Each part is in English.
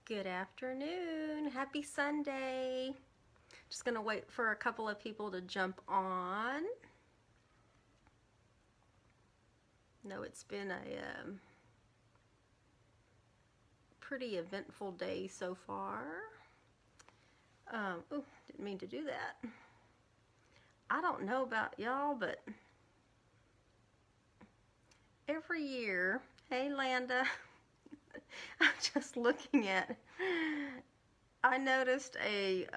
Good afternoon. Happy Sunday. Just gonna wait for a couple of people to jump on. No, it's been a pretty eventful day so far. Oh, didn't mean to do that. I don't know about y'all, but every year, hey Landa, I'm just looking at, I noticed a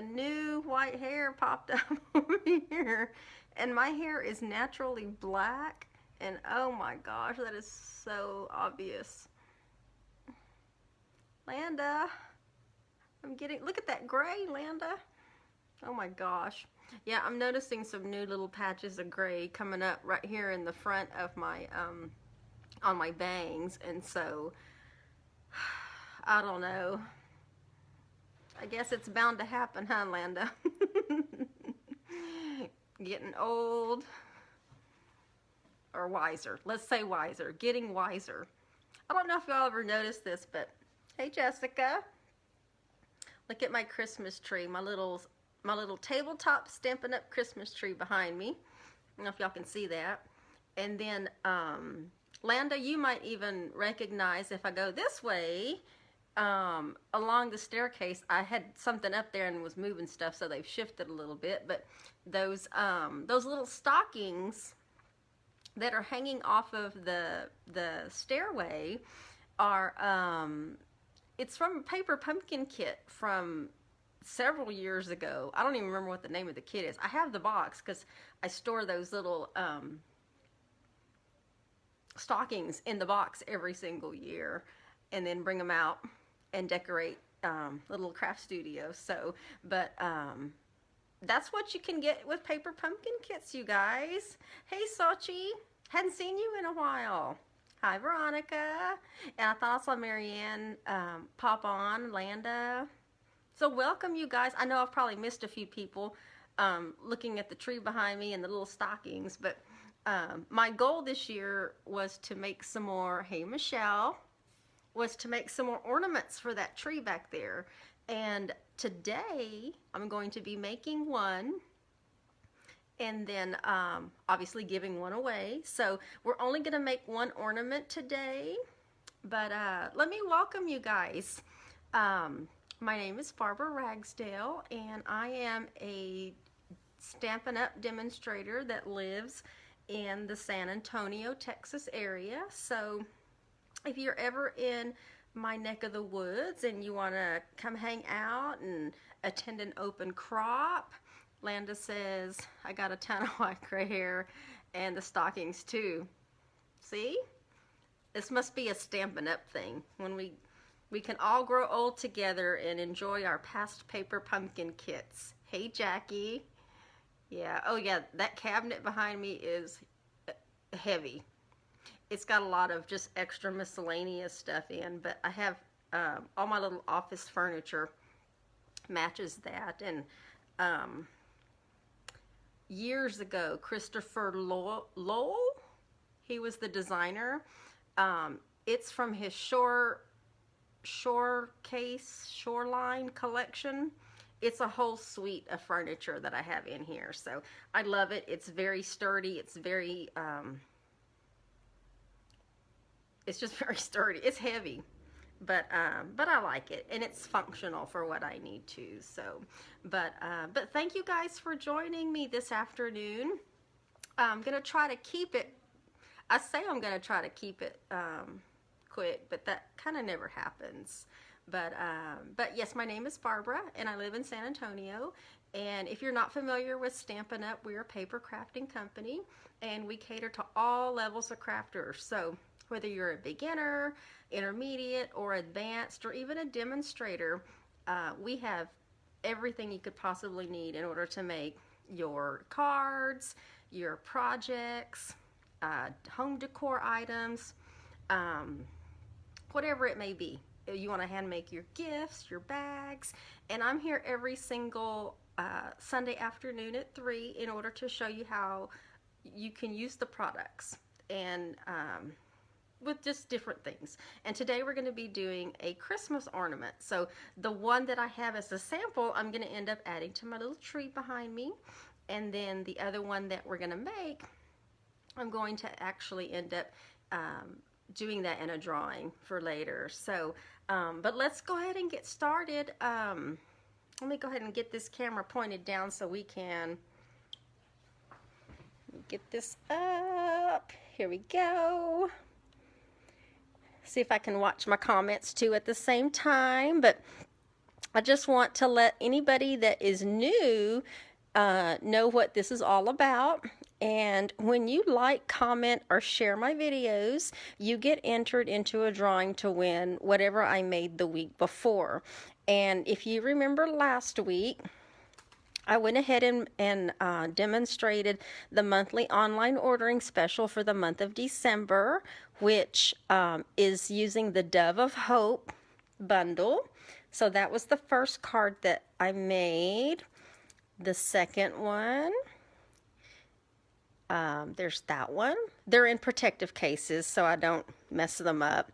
new white hair popped up over here, and my hair is naturally black, and oh my gosh, that is so obvious. Landa, look at that gray, Landa. Oh my gosh. Yeah, I'm noticing some new little patches of gray coming up right here in the front of my, on my bangs, and so, I don't know. I guess it's bound to happen, huh, Landa? Getting old. Or wiser. Let's say wiser. Getting wiser. I don't know if y'all ever noticed this, but hey, Jessica. Look at my Christmas tree. My little tabletop Stampin' Up! Christmas tree behind me. I don't know if y'all can see that. And then, Landa, you might even recognize if I go this way, along the staircase, I had something up there and was moving stuff, so they've shifted a little bit, but those little stockings that are hanging off of the stairway are, it's from a paper pumpkin kit from several years ago. I don't even remember what the name of the kit is. I have the box because I store those little, stockings in the box every single year and then bring them out and decorate the little craft studio. So, but that's what you can get with paper pumpkin kits, you guys. Hey, Sochi, hadn't seen you in a while. Hi, Veronica. And I thought I saw Marianne pop on, Landa. So welcome, you guys. I know I've probably missed a few people looking at the tree behind me and the little stockings, but my goal this year was to make some more, hey, Michelle, was to make some more ornaments for that tree back there. And today I'm going to be making one and then obviously giving one away. So we're only going to make one ornament today, but let me welcome you guys. My name is Barbara Ragsdale, and I am a Stampin' Up! Demonstrator that lives in the San Antonio, Texas area. So if you're ever in my neck of the woods and you want to come hang out and attend an open crop, Landa says, I got a ton of white gray hair and the stockings too. See? This must be a Stampin' Up! Thing. When we can all grow old together and enjoy our past paper pumpkin kits. Hey, Jackie. Yeah, oh yeah, that cabinet behind me is heavy. It's got a lot of just extra miscellaneous stuff in, but I have all my little office furniture matches that. And years ago, Christopher Lowell, he was the designer. It's from his shoreline collection. It's a whole suite of furniture that I have in here, so I love it. It's very sturdy. It's very it's just very sturdy. It's heavy, but I like it, and it's functional for what I need to. So, but thank you guys for joining me this afternoon. I'm gonna try to keep it. I say I'm gonna try to keep it quick, but that kind of never happens. But yes, my name is Barbara, and I live in San Antonio. And if you're not familiar with Stampin' Up!, we're a paper crafting company, and we cater to all levels of crafters. So whether you're a beginner, intermediate, or advanced, or even a demonstrator, we have everything you could possibly need in order to make your cards, your projects, home decor items, whatever it may be. You want to hand make your gifts, your bags, and I'm here every single Sunday afternoon at 3 in order to show you how you can use the products. And with just different things. And today we're going to be doing a Christmas ornament. So the one that I have as a sample, I'm going to end up adding to my little tree behind me. And then the other one that we're going to make, I'm going to actually end up doing that in a drawing for later. So, but let's go ahead and get started. Let me go ahead and get this camera pointed down so we can get this up. Here we go. See if I can watch my comments too at the same time. But I just want to let anybody that is new know what this is all about. And when you like, comment, or share my videos, you get entered into a drawing to win whatever I made the week before. And if you remember last week, I went ahead and demonstrated the monthly online ordering special for the month of December, which is using the Dove of Hope bundle. So that was the first card that I made. The second one, there's that one. They're in protective cases so I don't mess them up.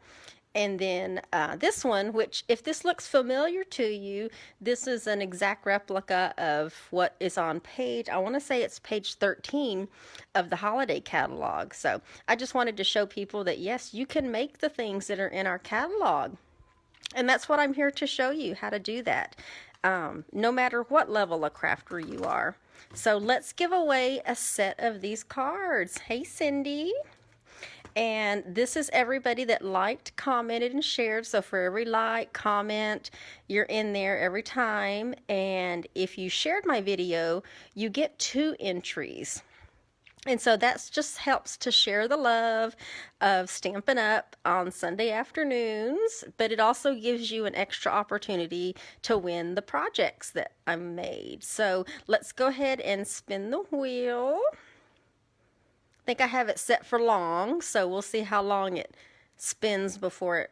And then this one, which if this looks familiar to you, this is an exact replica of what is on page, I want to say it's page 13 of the holiday catalog. So I just wanted to show people that yes, you can make the things that are in our catalog. And that's what I'm here to show you, how to do that. No matter what level of crafter you are. So let's give away a set of these cards. Hey, Cindy. And this is everybody that liked, commented, and shared. So for every like, comment, you're in there every time. And if you shared my video, you get 2 entries. And so that just helps to share the love of Stampin' Up! On Sunday afternoons, but it also gives you an extra opportunity to win the projects that I made. So let's go ahead and spin the wheel. I think I have it set for long, so we'll see how long it spins before it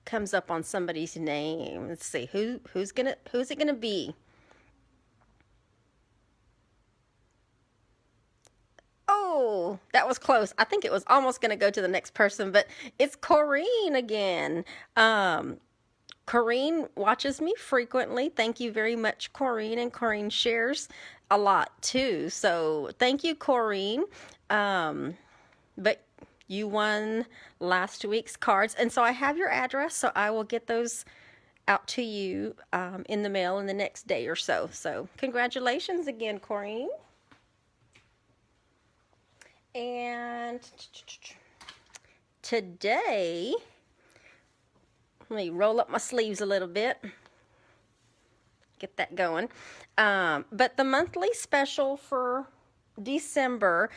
comes up on somebody's name. Let's see who's it gonna be. Oh, that was close. I think it was almost going to go to the next person, but it's Corrine again. Corrine watches me frequently. Thank you very much, Corrine. And Corrine shares a lot too. So thank you, Corrine. But you won last week's cards. And so I have your address, so I will get those out to you in the mail in the next day or so. So congratulations again, Corrine. And today, let me roll up my sleeves a little bit, get that going. But the monthly special for December,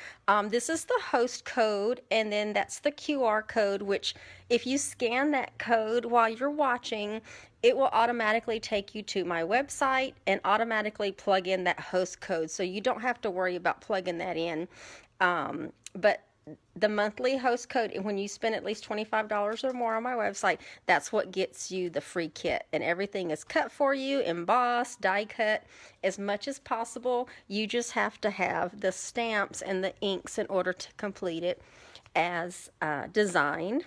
this is the host code, and then that's the QR code, which if you scan that code while you're watching, it will automatically take you to my website and automatically plug in that host code. So you don't have to worry about plugging that in. But the monthly host code, when you spend at least $25 or more on my website, that's what gets you the free kit. And everything is cut for you, embossed, die cut, as much as possible. You just have to have the stamps and the inks in order to complete it as designed.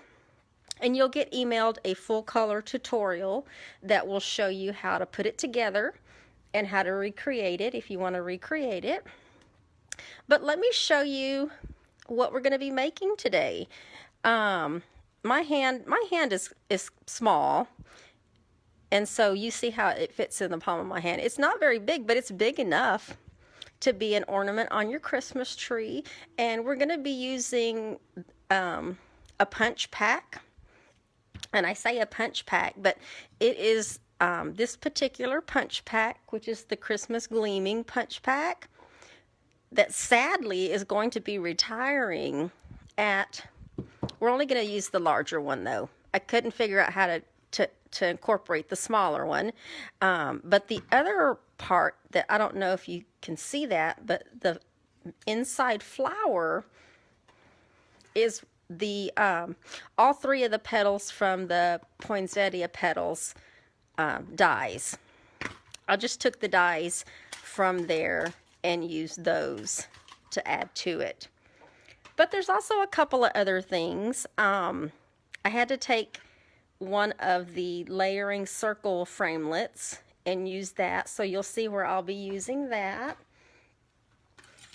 And you'll get emailed a full color tutorial that will show you how to put it together and how to recreate it if you want to recreate it. But let me show you what we're going to be making today. My hand is small, and so you see how it fits in the palm of my hand. It's not very big, but it's big enough to be an ornament on your Christmas tree. And we're going to be using a punch pack. And I say a punch pack, but it is this particular punch pack, which is the Christmas Gleaming punch pack, that sadly is going to be retiring we're only going to use the larger one though. I couldn't figure out how to incorporate the smaller one. But the other part that I don't know if you can see that, but the inside flower is the all 3 of the petals from the Poinsettia petals dies. I just took the dies from there and used those to add to it. But there's also a couple of other things. I had to take one of the layering circle framelits and use that. So you'll see where I'll be using that.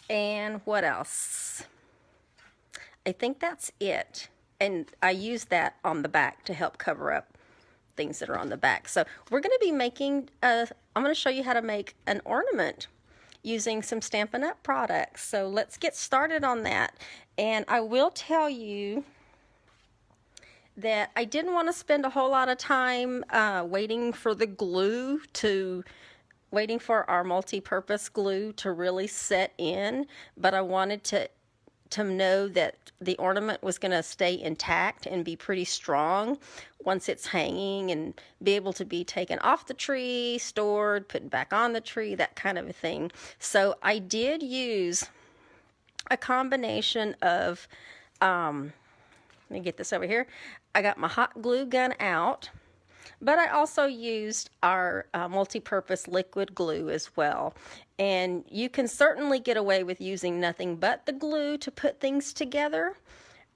And what else? I think that's it. And I use that on the back to help cover up things that are on the back. So we're going to be making, I'm going to show you how to make an ornament using some Stampin' Up! Products. So let's get started on that. And I will tell you that I didn't want to spend a whole lot of time waiting for our multi-purpose glue to really set in, but I wanted to know that the ornament was going to stay intact and be pretty strong once it's hanging and be able to be taken off the tree, stored, put back on the tree, that kind of a thing. So I did use a combination of, let me get this over here. I got my hot glue gun out, but I also used our multi-purpose liquid glue as well. And you can certainly get away with using nothing but the glue to put things together.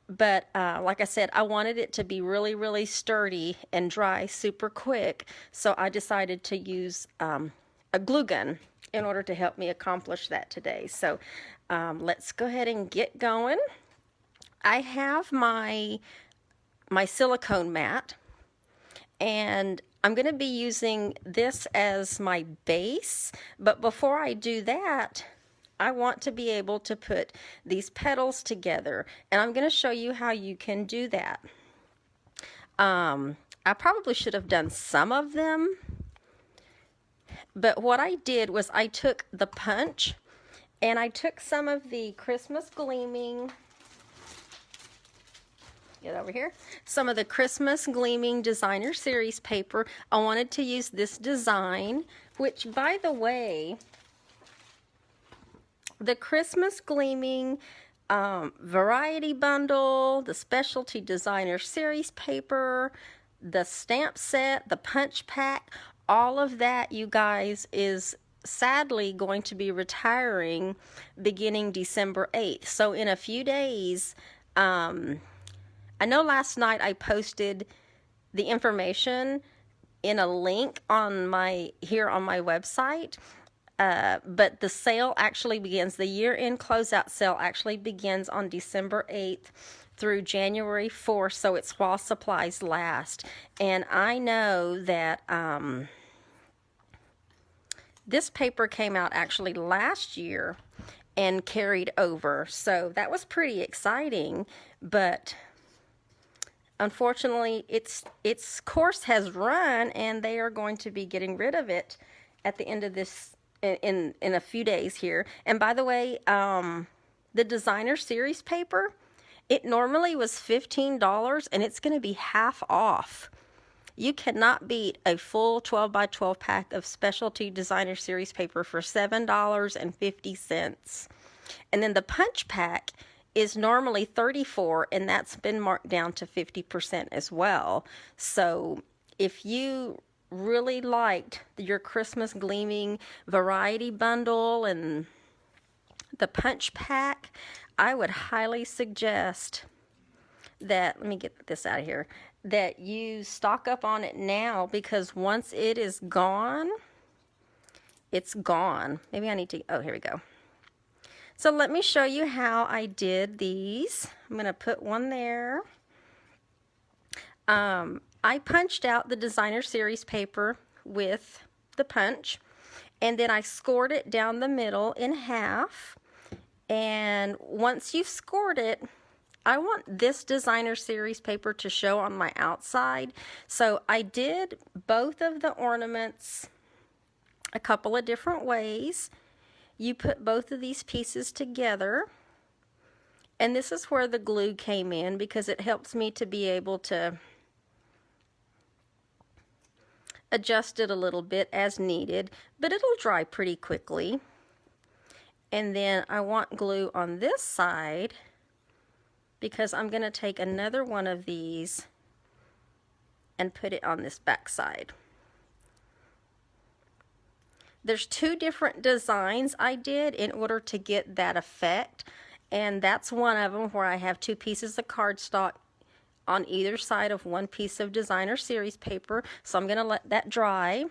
But like I said, I wanted it to be really, really sturdy and dry super quick. So I decided to use a glue gun in order to help me accomplish that today. So let's go ahead and get going. I have my silicone mat, and I'm going to be using this as my base, but before I do that, I want to be able to put these petals together, and I'm going to show you how you can do that. I probably should have done some of them, but what I did was I took the punch, and I took some of the Christmas Gleaming, get over here, some of the Christmas Gleaming Designer Series paper. I wanted to use this design, which, by the way, the Christmas Gleaming Variety Bundle, the Specialty Designer Series paper, the stamp set, the punch pack, all of that, you guys, is sadly going to be retiring beginning December 8th. So in a few days, I know last night I posted the information in a link on here on my website, but the sale actually begins, the year-end closeout sale actually begins on December 8th through January 4th, so it's while supplies last. And I know that this paper came out actually last year and carried over, so that was pretty exciting, but unfortunately, its course has run, and they are going to be getting rid of it at the end of this, in a few days here. And by the way, the Designer Series paper, it normally was $15, and it's going to be half off. You cannot beat a full 12 by 12 pack of Specialty Designer Series paper for $7.50. And then the punch pack is normally $34, and that's been marked down to 50% as well. So if you really liked your Christmas Gleaming Variety Bundle and the punch pack, I would highly suggest that, let me get this out of here, that you stock up on it now, because once it is gone, it's gone. Maybe I need to, oh, here we go. So let me show you how I did these. I'm going to put one there. I punched out the Designer Series paper with the punch, and then I scored it down the middle in half. And once you've scored it, I want this Designer Series paper to show on my outside. So I did both of the ornaments a couple of different ways. You put both of these pieces together, and this is where the glue came in, because it helps me to be able to adjust it a little bit as needed, but it'll dry pretty quickly. And then I want glue on this side, because I'm going to take another one of these and put it on this back side. There's two different designs I did in order to get that effect, And that's one of them where I have 2 pieces of cardstock on either side of 1 piece of designer series paper. So I'm going to let that dry.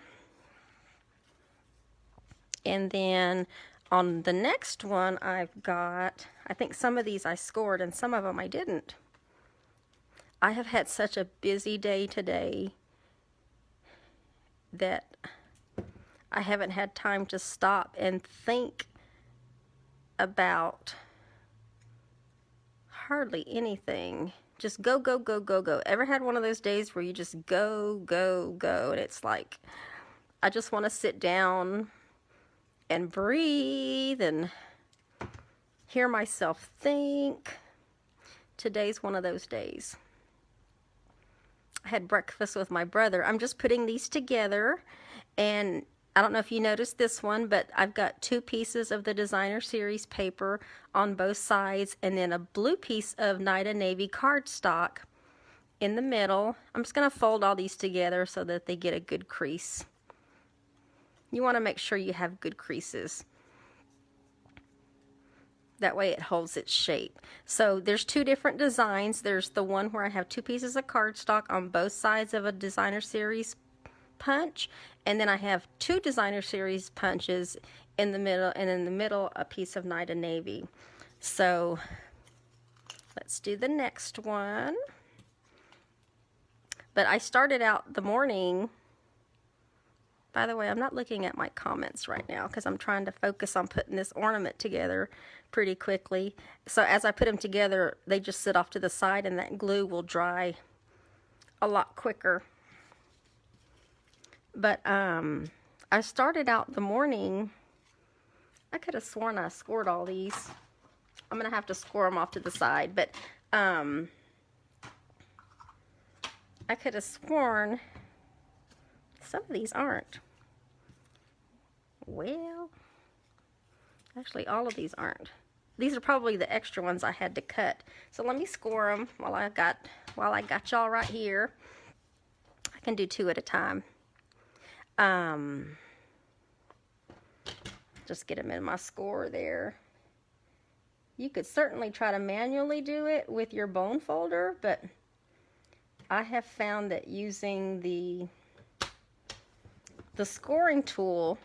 And then on the next one I've got, I think some of these I scored and some of them I didn't. I have had such a busy day today that I haven't had time to stop and think about hardly anything. Just go, go, go, go, go. Ever had one of those days where you just go, go, go, and it's like, I just want to sit down and breathe and hear myself think? Today's one of those days. I had breakfast with my brother. I'm just putting these together, and I don't know if you noticed this one, but I've got 2 pieces of the designer series paper on both sides, and then a blue piece of Nita Navy cardstock in the middle. I'm just going to fold all these together so that they get a good crease. You want to make sure you have good creases. That way it holds its shape. So there's 2 different designs. There's the one where I have 2 pieces of cardstock on both sides of a designer series punch, and then I have 2 designer series punches in the middle, and in the middle a piece of Nita Navy. So let's do the next one. But I started out the morning. By the way, I'm not looking at my comments right now because I'm trying to focus on putting this ornament together pretty quickly. So as I put them together, they just sit off to the side, and that glue will dry a lot quicker. But I started out the morning. I could have sworn I scored all these. I'm going to have to score them off to the side. But I could have sworn some of these aren't. Well, actually all of these aren't. These are probably the extra ones I had to cut. So let me score them while I got y'all right here. I can do 2 at a time. Just get them in my score there. You could certainly try to manually do it with your bone folder, but I have found that using the scoring tool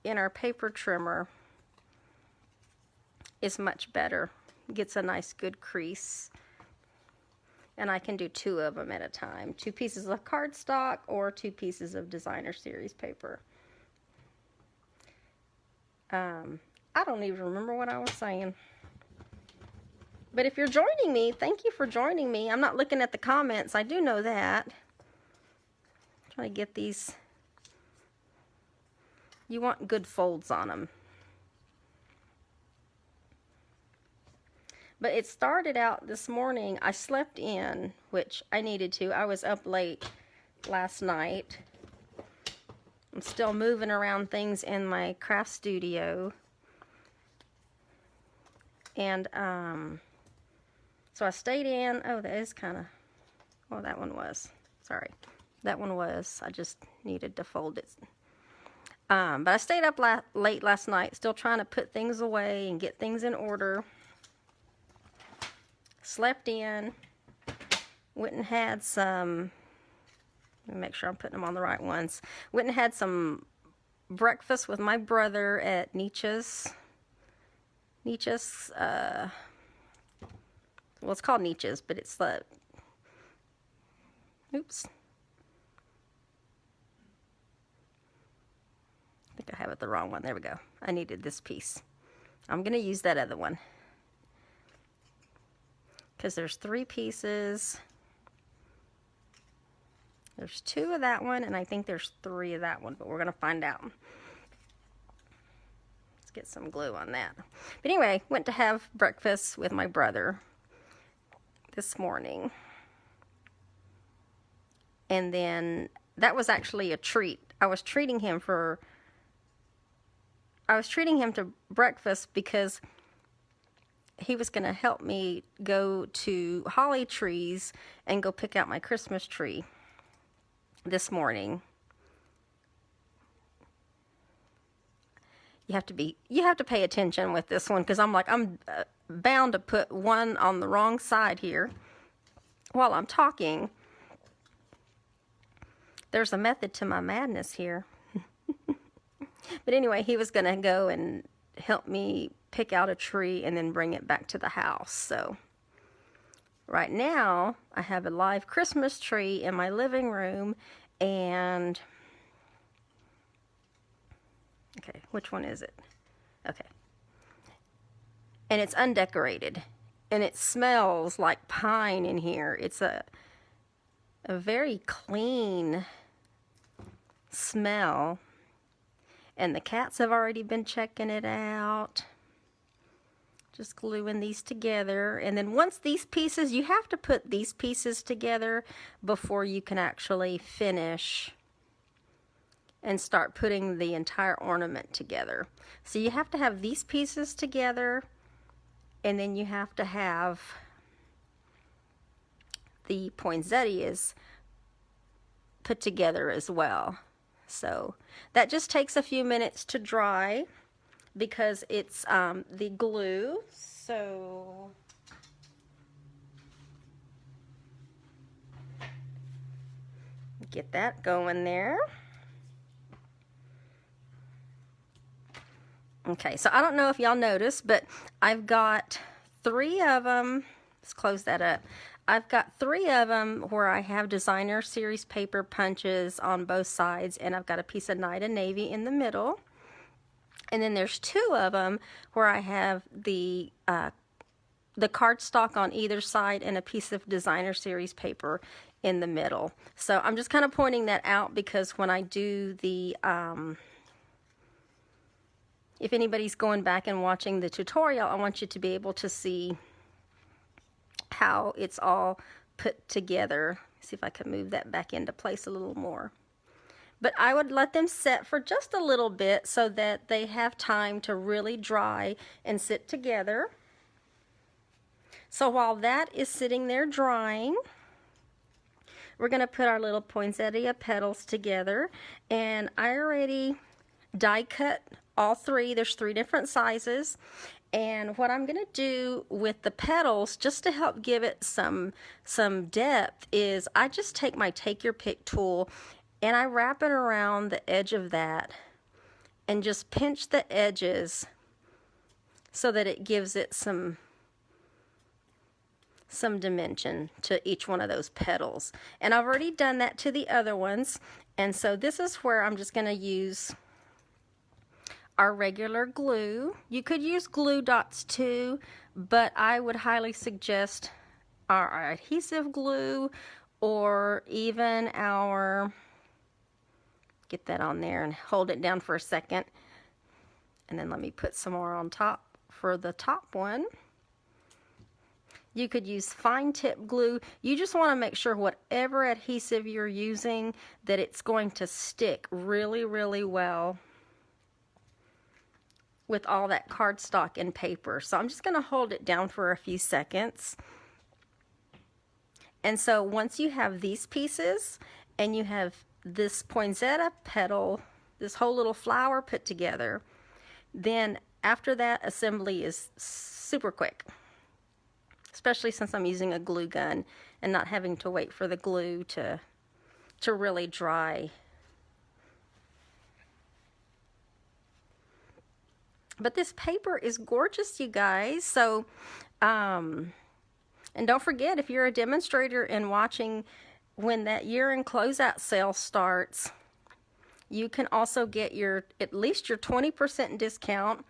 in our paper trimmer is much better. Gets a nice good crease. And I can do 2 of them at a time. 2 pieces of cardstock or 2 pieces of designer series paper. I don't even remember what I was saying. But if you're joining me, thank you for joining me. I'm not looking at the comments. I do know that. Trying to get these. You want good folds on them. But it started out this morning. I slept in, which I needed to. I was up late last night. I'm still moving around things in my craft studio. And so I stayed in. Oh, that is kind of, oh, that one was. Sorry. That one was. I just needed to fold it. But I stayed up late last night, still trying to put things away and get things in order. Slept in. Went and had some, let me make sure I'm putting them on the right ones. Went and had some breakfast with my brother at Nietzsche's. Well, it's called Nietzsche's, but it's the, oops. I think I have it the wrong one. There we go. I needed this piece. I'm going to use that other one. Because there's 3 pieces. There's 2 of that one, and I think there's 3 of that one, but we're going to find out. Let's get some glue on that. But anyway, went to have breakfast with my brother this morning. And then that was actually a treat. I was treating him to breakfast because he was going to help me go to Holly Trees and go pick out my Christmas tree this morning. you have to pay attention with this one, because I'm like, I'm bound to put one on the wrong side here while I'm talking. There's a method to my madness here. But anyway, he was going to go and help me pick out a tree and then bring it back to the house. So right now I have a live Christmas tree in my living room, and okay, which one is it? Okay. And it's undecorated, and it smells like pine in here. It's a very clean smell, and the cats have already been checking it out. Just gluing these together, and then once these pieces, you have to put these pieces together before you can actually finish and start putting the entire ornament together. So you have to have these pieces together, and then you have to have the poinsettias put together as well. So that just takes a few minutes to dry because it's the glue. So get that going there. Okay, so I don't know if y'all noticed, but I've got 3 of them. Let's close that up. I've got 3 of them where I have designer series paper punches on both sides, and I've got a piece of Night and Navy in the middle. And then there's 2 of them where I have the cardstock on either side and a piece of designer series paper in the middle. So I'm just kind of pointing that out because when I do the if anybody's going back and watching the tutorial, I want you to be able to see how it's all put together. See if I can move that back into place a little more. But I would let them set for just a little bit so that they have time to really dry and sit together. So while that is sitting there drying, we're going to put our little poinsettia petals together. And I already die cut all 3. There's 3 different sizes. And what I'm going to do with the petals, just to help give it some depth, is I just take my Take Your Pick tool and I wrap it around the edge of that and just pinch the edges so that it gives it some dimension to each one of those petals. And I've already done that to the other ones. And so this is where I'm just going to use our regular glue. You could use glue dots too, but I would highly suggest our adhesive glue, or even our, get that on there and hold it down for a second, and then let me put some more on top for the top one. You could use fine tip glue. You just want to make sure whatever adhesive you're using that it's going to stick really, really well with all that cardstock and paper. So I'm just going to hold it down for a few seconds. And so once you have these pieces and you have this poinsettia petal, this whole little flower put together, then after that, assembly is super quick, especially since I'm using a glue gun and not having to wait for the glue to really dry. But this paper is gorgeous, you guys. So, and don't forget, if you're a demonstrator and watching when that year-end closeout sale starts, you can also get at least your 20% discount.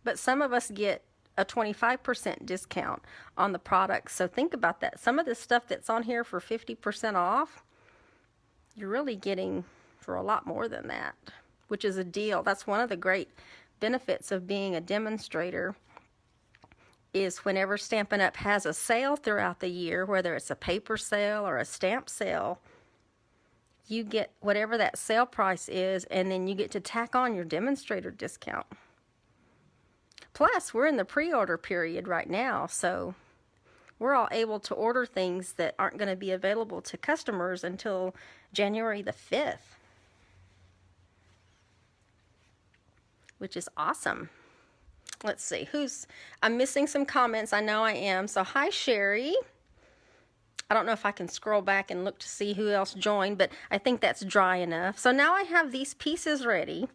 But some of us get a 25% discount on the products. So think about that. Some of the stuff that's on here for 50% off, you're really getting for a lot more than that, which is a deal. That's one of the great benefits of being a demonstrator, is whenever Stampin' Up! Has a sale throughout the year, whether it's a paper sale or a stamp sale, you get whatever that sale price is, and then you get to tack on your demonstrator discount. Plus, we're in the pre-order period right now, so we're all able to order things that aren't going to be available to customers until January the 5th. which is awesome. Let's see, I'm missing some comments. I know I am. So hi, Sherry. I don't know if I can scroll back and look to see who else joined, but I think that's dry enough. So now I have these pieces ready.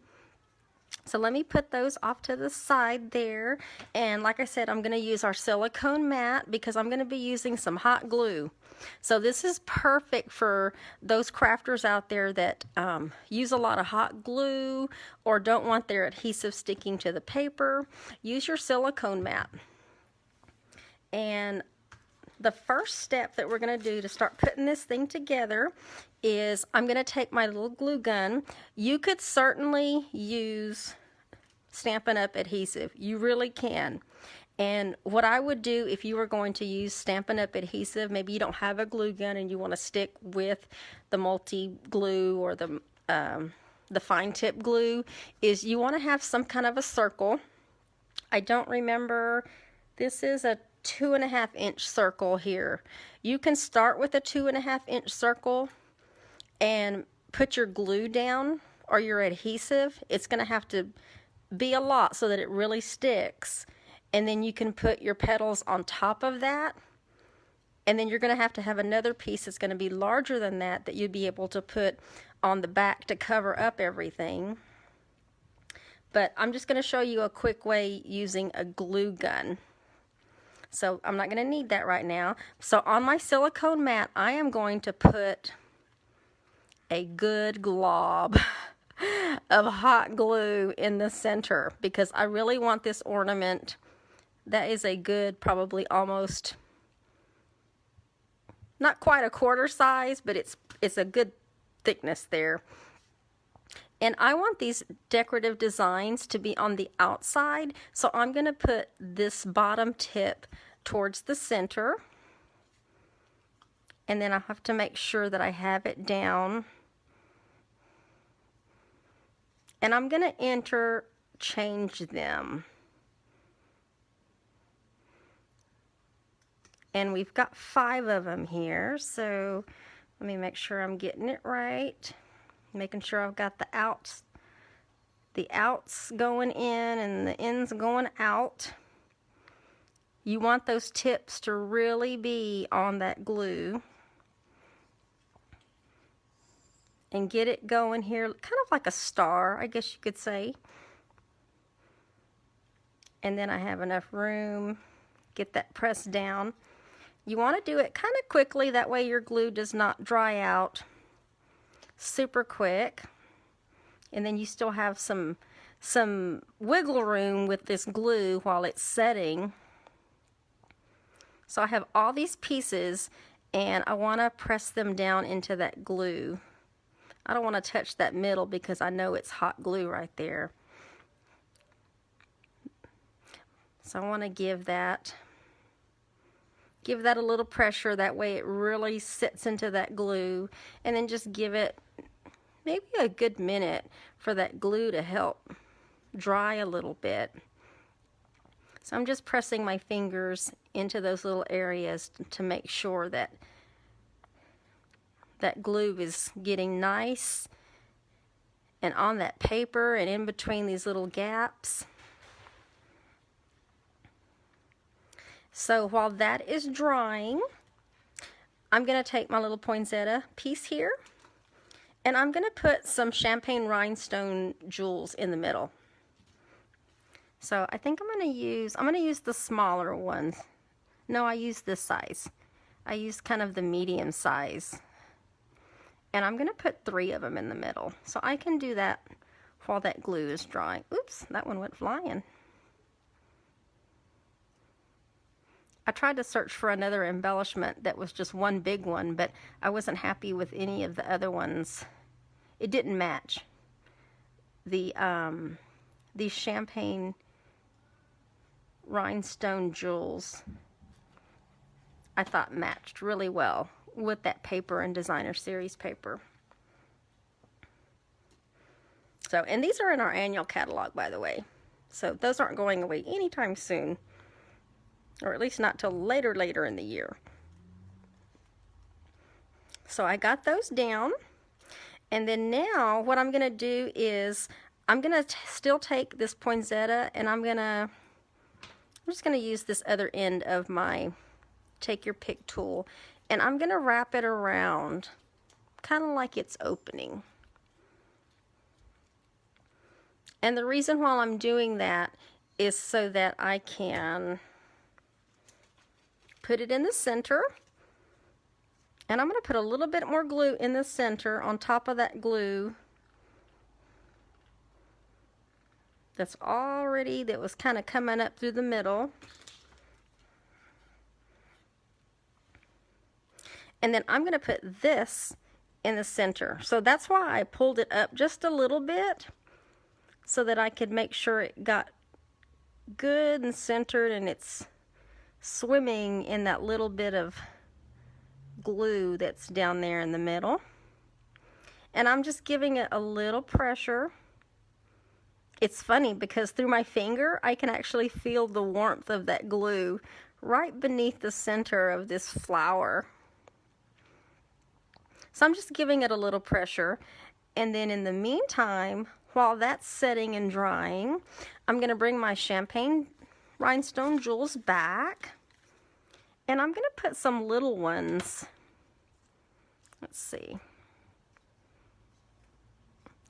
So let me put those off to the side there. And like I said, I'm going to use our silicone mat because I'm going to be using some hot glue. So this is perfect for those crafters out there that use a lot of hot glue or don't want their adhesive sticking to the paper. Use your silicone mat. And the first step that we're going to do to start putting this thing together is I'm going to take my little glue gun. You could certainly use Stampin' Up! Adhesive. You really can. And what I would do if you were going to use Stampin' Up! Adhesive, maybe you don't have a glue gun and you want to stick with the multi-glue or the fine tip glue, is you want to have some kind of a circle. I don't remember, this is a 2.5 inch circle here. You can start with a 2.5 inch circle and put your glue down or your adhesive. It's going to have to be a lot so that it really sticks. And then you can put your petals on top of that. And then you're going to have another piece that's going to be larger than that that you'd be able to put on the back to cover up everything. But I'm just going to show you a quick way using a glue gun. So I'm not going to need that right now. So on my silicone mat, I am going to put a good glob of hot glue in the center because I really want this ornament. That is a good, probably almost, not quite a quarter size, but it's a good thickness there. And I want these decorative designs to be on the outside, so I'm going to put this bottom tip towards the center. And then I have to make sure that I have it down. And I'm going to interchange them. And we've got 5 of them here, so let me make sure I'm getting it right. Making sure I've got the outs going in and the ends going out. You want those tips to really be on that glue. And get it going here, kind of like a star, I guess you could say. And then I have enough room, get that pressed down. You want to do it kind of quickly, that way your glue does not dry out super quick. And then you still have some wiggle room with this glue while it's setting. So I have all these pieces and I want to press them down into that glue. I don't want to touch that middle because I know it's hot glue right there. So I want to give that a little pressure, that way it really sits into that glue, and then just give it maybe a good minute for that glue to help dry a little bit. So I'm just pressing my fingers into those little areas to make sure that that glue is getting nice and on that paper and in between these little gaps. So while that is drying, I'm going to take my little poinsettia piece here and I'm going to put some champagne rhinestone jewels in the middle. So I think I'm going to use the smaller ones. No, I use this size. I use kind of the medium size. And I'm going to put 3 of them in the middle. So I can do that while that glue is drying. Oops, that one went flying. I tried to search for another embellishment that was just one big one, but I wasn't happy with any of the other ones. It didn't match. These champagne rhinestone jewels, I thought matched really well with that paper and designer series paper. So, and these are in our annual catalog, by the way. So those aren't going away anytime soon, or at least not till later in the year. So I got those down, and then now what I'm going to do is I'm gonna still take this poinsettia, and I'm just gonna use this other end of my take your pick tool, and I'm gonna wrap it around kind of like it's opening. And the reason why I'm doing that is so that I can put it in the center, and I'm going to put a little bit more glue in the center on top of that glue that was kind of coming up through the middle. And then I'm going to put this in the center. So that's why I pulled it up just a little bit, so that I could make sure it got good and centered and it's swimming in that little bit of glue that's down there in the middle. And I'm just giving it a little pressure. It's funny because through my finger I can actually feel the warmth of that glue right beneath the center of this flower. So I'm just giving it a little pressure, and then in the meantime, while that's setting and drying, I'm going to bring my champagne rhinestone jewels back, and I'm going to put some little ones. Let's see.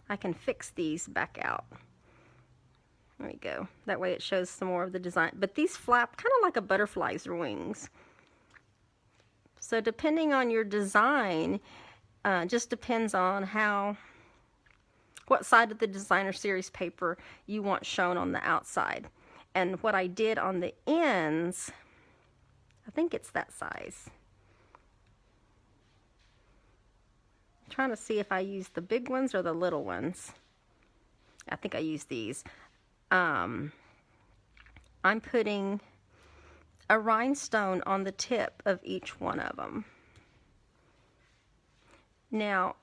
I can fix these back out. There we go. That way it shows some more of the design. But these flap kind of like a butterfly's wings. So depending on your design, just depends on what side of the designer series paper you want shown on the outside. And what I did on the ends, I think it's that size. I'm trying to see if I use the big ones or the little ones. I think I use these. I'm putting a rhinestone on the tip of each one of them. Now,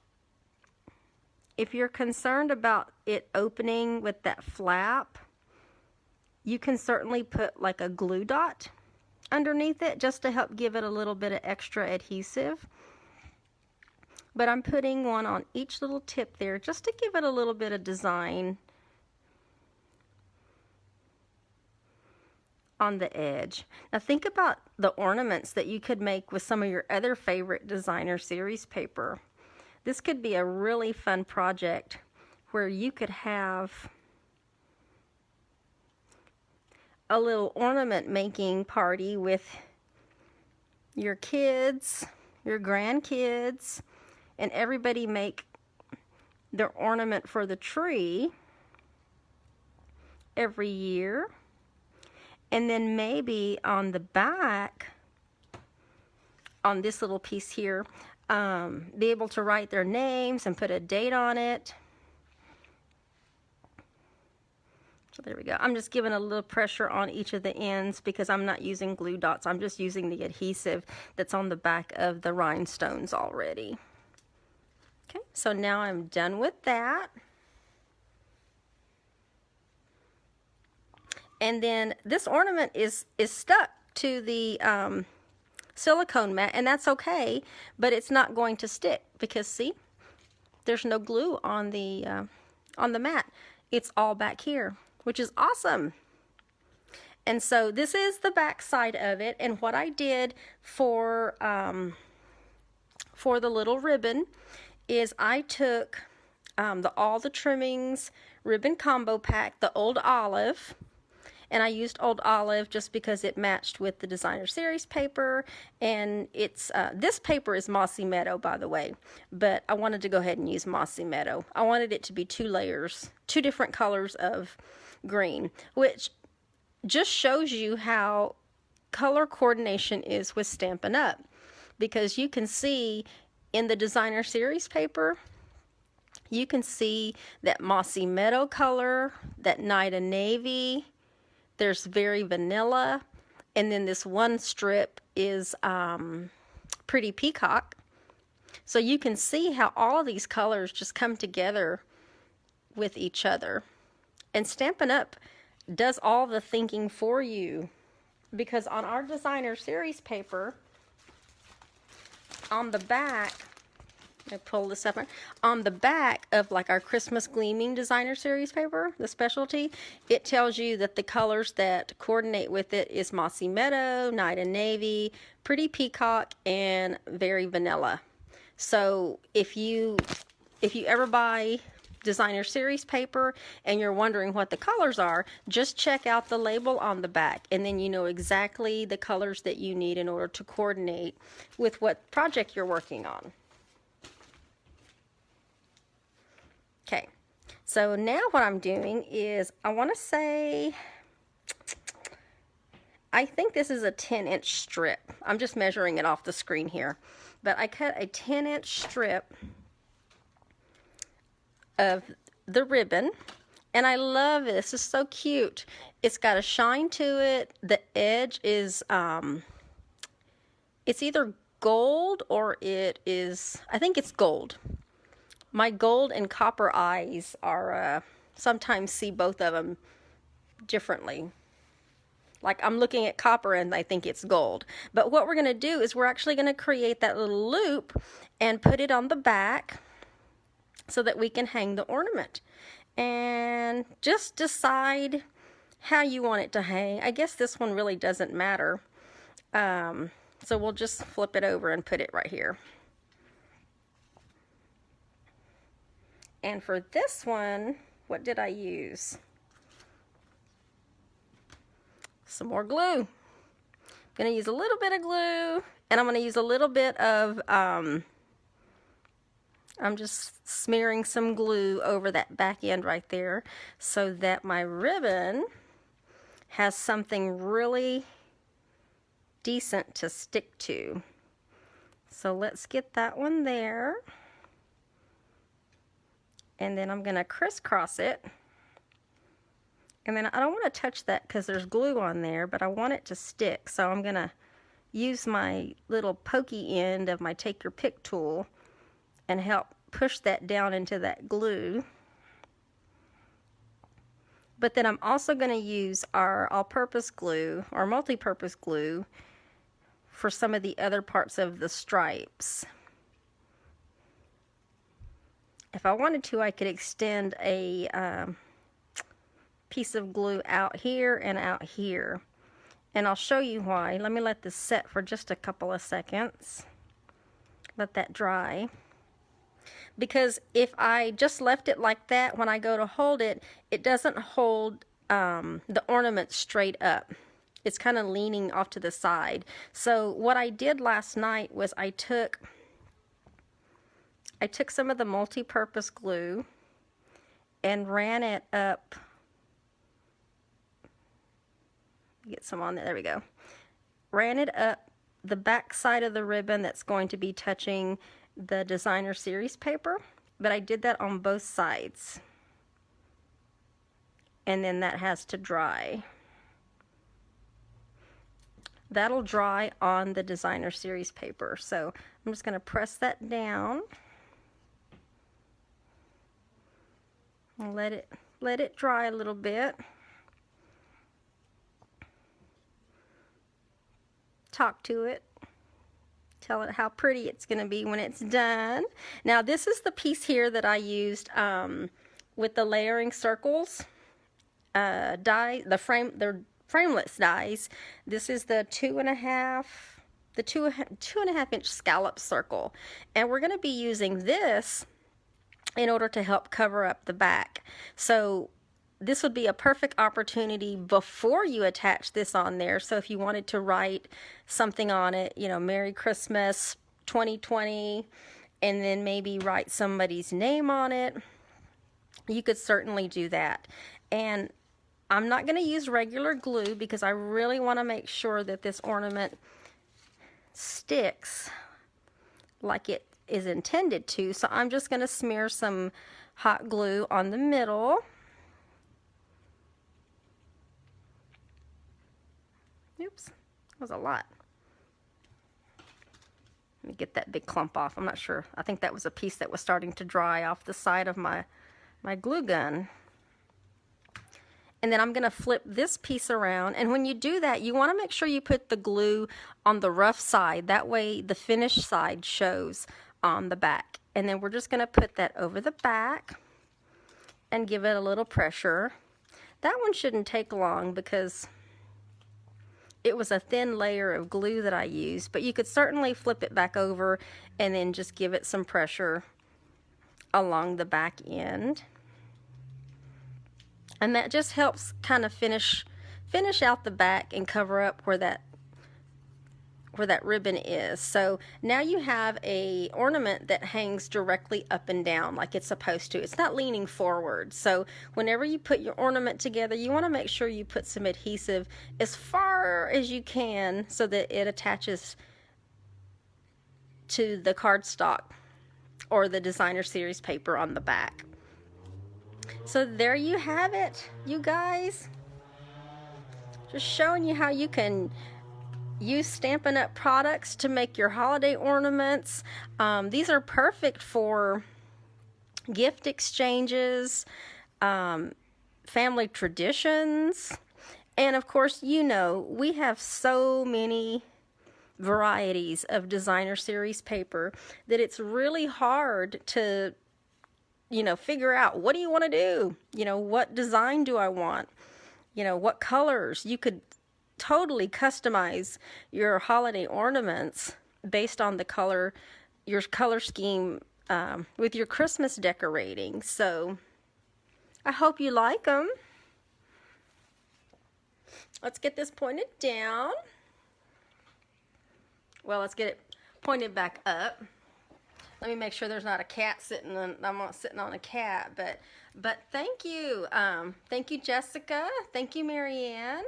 if you're concerned about it opening with that flap, you can certainly put like a glue dot underneath it just to help give it a little bit of extra adhesive. But I'm putting one on each little tip there just to give it a little bit of design on the edge. Now think about the ornaments that you could make with some of your other favorite designer series paper. This could be a really fun project where you could have a little ornament making party with your kids, your grandkids, and everybody make their ornament for the tree every year. And then maybe on the back, on this little piece here, be able to write their names and put a date on it. So there we go. I'm just giving a little pressure on each of the ends because I'm not using glue dots. I'm just using the adhesive that's on the back of the rhinestones already. Okay, so now I'm done with that. And then this ornament is stuck to the silicone mat, and that's okay, but it's not going to stick because see, there's no glue on the mat. It's all back here, which is awesome. And so this is the back side of it, and what I did for the little ribbon is I took all the trimmings ribbon combo pack, the old olive. And I used old olive just because it matched with the designer series paper, and it's this paper is Mossy Meadow, by the way, but I wanted to go ahead and use Mossy Meadow. I wanted it to be 2 layers, 2 different colors of green, which just shows you how color coordination is with Stampin' Up, because you can see in the designer series paper, you can see that Mossy Meadow color, that Night of Navy. There's very vanilla, and then this one strip is Pretty Peacock. So you can see how all of these colors just come together with each other. And Stampin' Up does all the thinking for you, because on our designer series paper, on the back, I pull this up. On the back of like our Christmas Gleaming designer series paper, the specialty, it tells you that the colors that coordinate with it is Mossy Meadow, Night and Navy, Pretty Peacock, and Very Vanilla. So if you ever buy designer series paper and you're wondering what the colors are, just check out the label on the back, and then you know exactly the colors that you need in order to coordinate with what project you're working on. Okay, so now what I'm doing is, I want to say, I think this is a 10-inch strip. I'm just measuring it off the screen here. But I cut a 10-inch strip of the ribbon, and I love it. This is so cute. It's got a shine to it. The edge is, it's either gold or it is, I think it's gold. My gold and copper eyes are, sometimes see both of them differently. Like I'm looking at copper and I think it's gold. But what we're going to do is we're actually going to create that little loop and put it on the back so that we can hang the ornament. And just decide how you want it to hang. I guess this one really doesn't matter. So we'll just flip it over and put it right here. And for this one, what did I use? Some more glue. I'm going to use a little bit of glue, and I'm going to use a little bit of, I'm just smearing some glue over that back end right there so that my ribbon has something really decent to stick to. So let's get that one there. And then I'm going to crisscross it. And then I don't want to touch that because there's glue on there, but I want it to stick. So I'm going to use my little pokey end of my Take Your Pick tool and help push that down into that glue. But then I'm also going to use our all-purpose glue, or multi-purpose glue, for some of the other parts of the stripes. If I wanted to, I could extend a piece of glue out here and out here. And I'll show you why. Let me let this set for just a couple of seconds. Let that dry. Because if I just left it like that, when I go to hold it, it doesn't hold the ornament straight up. It's kind of leaning off to the side. So what I did last night was I took some of the multi-purpose glue and ran it up. Get some on there. There we go. Ran it up the back side of the ribbon that's going to be touching the designer series paper, but I did that on both sides. And then that has to dry. That'll dry on the designer series paper. So I'm just going to press that down. And let it dry a little bit. Talk to it. Tell it how pretty it's going to be when it's done. Now this is the piece here that I used with the layering circles die. They're frameless dies. This is the 2.5 inch scallop circle, and we're going to be using this in order to help cover up the back. So this would be a perfect opportunity before you attach this on there. So if you wanted to write something on it, you know, Merry Christmas 2020, and then maybe write somebody's name on it, you could certainly do that. And I'm not going to use regular glue because I really want to make sure that this ornament sticks like it is intended to. So I'm just going to smear some hot glue on the middle. Oops, that was a lot. Let me get that big clump off. I'm not sure. I think that was a piece that was starting to dry off the side of my glue gun. And then I'm going to flip this piece around. And when you do that, you want to make sure you put the glue on the rough side. That way the finished side shows on the back. And then we're just going to put that over the back and give it a little pressure. That one shouldn't take long because it was a thin layer of glue that I used, but you could certainly flip it back over and then just give it some pressure along the back end. And that just helps kind of finish out the back and cover up where that ribbon is. So now you have a ornament that hangs directly up and down like it's supposed to. It's not leaning forward. So whenever you put your ornament together, you want to make sure you put some adhesive as far as you can so that it attaches to the cardstock or the designer series paper on the back. So there you have it, you guys. Just showing you how you can use Stampin' Up! Products to make your holiday ornaments. These are perfect for gift exchanges, family traditions, and of course, you know, we have so many varieties of designer series paper that it's really hard to, you know, figure out, what do you want to do? You know, what design do I want? You know, what colors? You could totally customize your holiday ornaments based on the color, your color scheme with your Christmas decorating. So I hope you like them. Let's get this pointed down. Well, let's get it pointed back up. Let me make sure there's not a cat sitting on, I'm not sitting on a cat, but thank you. Thank you, Jessica. Thank you, Marianne.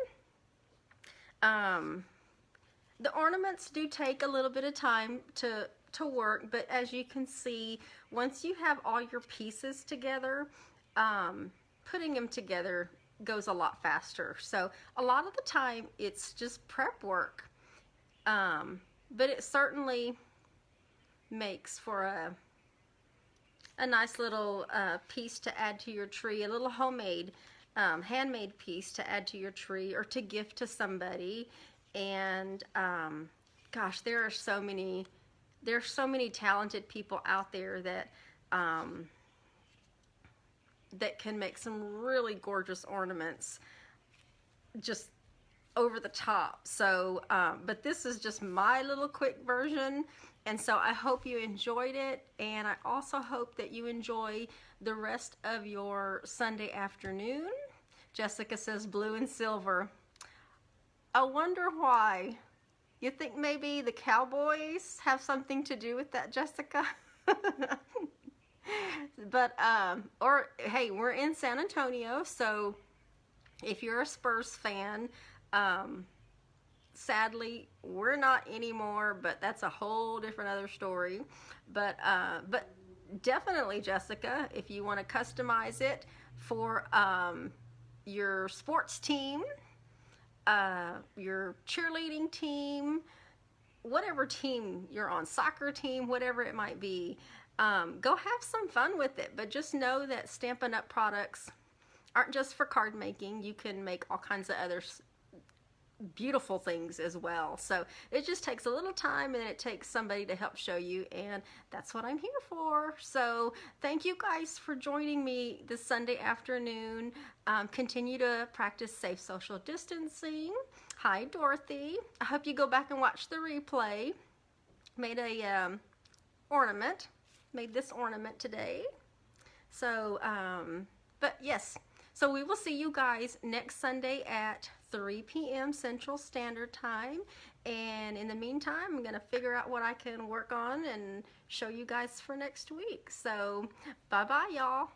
The ornaments do take a little bit of time to work, but as you can see, once you have all your pieces together, putting them together goes a lot faster. So a lot of the time it's just prep work, but it certainly makes for a nice little piece to add to your tree, a little homemade handmade piece to add to your tree or to gift to somebody. And gosh, there are so many talented people out there that that can make some really gorgeous ornaments just over the top. So but this is just my little quick version, and so I hope you enjoyed it, and I also hope that you enjoy the rest of your Sunday afternoon. Jessica says blue and silver. I wonder why. You think maybe the Cowboys have something to do with that, Jessica? But or hey, we're in San Antonio, so if you're a Spurs fan, sadly we're not anymore, but that's a whole different other story. But definitely, Jessica, if you want to customize it for your sports team, your cheerleading team, whatever team you're on, soccer team, whatever it might be, go have some fun with it. But just know that Stampin' Up! Products aren't just for card making. You can make all kinds of other beautiful things as well. So it just takes a little time, and it takes somebody to help show you, and that's what I'm here for. So thank you guys for joining me this Sunday afternoon. Continue to practice safe social distancing. Hi, Dorothy. I hope you go back and watch the replay. Made a ornament. Made this ornament today. So but yes, so we will see you guys next Sunday at 3 p.m. Central Standard Time. And in the meantime, I'm going to figure out what I can work on and show you guys for next week. So bye-bye, y'all.